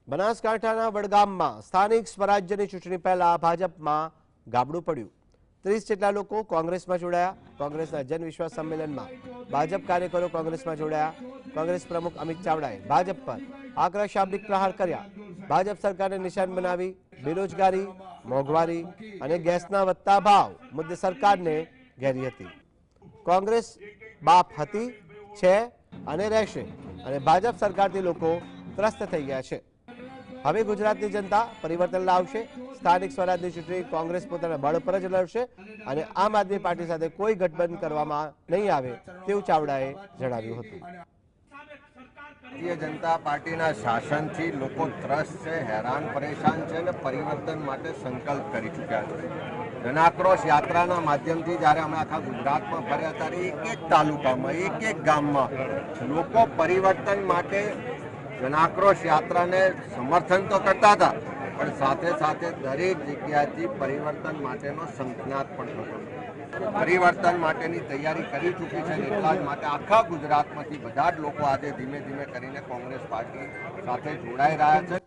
બનાસકાંઠાના વડગામમાં સ્થાનિક સ્વરાજ્યની ચૂંટણી પહેલા ભાજપમાં ગાબડું પડ્યું। 30 જેટલા લોકો કોંગ્રેસમાં જોડાયા। કોંગ્રેસના જનવિશ્વાસ સંમેલનમાં ભાજપ કાર્યકરો કોંગ્રેસમાં જોડાયા। કોંગ્રેસ પ્રમુખ અમિત ચાવડાએ ભાજપ પર આકરા શાબ્દિક પ્રહાર કર્યા। ભાજપ સરકારને નિશાન બનાવી બેરોજગારી, મોંઘવારી અને ગેસના વધતા ભાવ મુદ્દે સરકારને ઘેરી હતી। કોંગ્રેસ બાપ હતી, છે અને રહેશે અને ભાજપ સરકારથી લોકો ત્રસ્ત થઈ ગયા છે। હવે ગુજરાતની જનતા પરિવર્તન લાવશે। સ્થાનિક સ્વરાજની ચૂંટણી કોંગ્રેસ પોતાના બળ પર જ લડશે અને આમ આદમી પાર્ટી સાથે કોઈ ગઠબંધન કરવામાં નહીં આવે તેવું ચાવડાએ જણાવ્યું હતું। ભારતીય જનતા પાર્ટીના શાસનથી લોકો ત્રસ્ત છે, હેરાન પરેશાન છે અને પરિવર્તન માટે સંકલ્પ કરી ચૂક્યા છે। જનાક્રોશ યાત્રાના માધ્યમથી જ્યારે અમે આખા ગુજરાતમાં ફર્યા ત્યારે એક તાલુકામાં, એક ગામમાં લોકો પરિવર્તન માટે જનાક્રોશ યાત્રાને સમર્થન તો કરતા હતા, પણ સાથે સાથે દરેક જગ્યાએથી પરિવર્તન માટેનો શંખનાદ પણ થતો। પરિવર્તન માટેની તૈયારી કરી ચૂકી છે અને એટલા જ માટે આખા ગુજરાતમાંથી બધા જ લોકો આજે ધીમે ધીમે કરીને કોંગ્રેસ પાર્ટી સાથે જોડાઈ રહ્યા છે।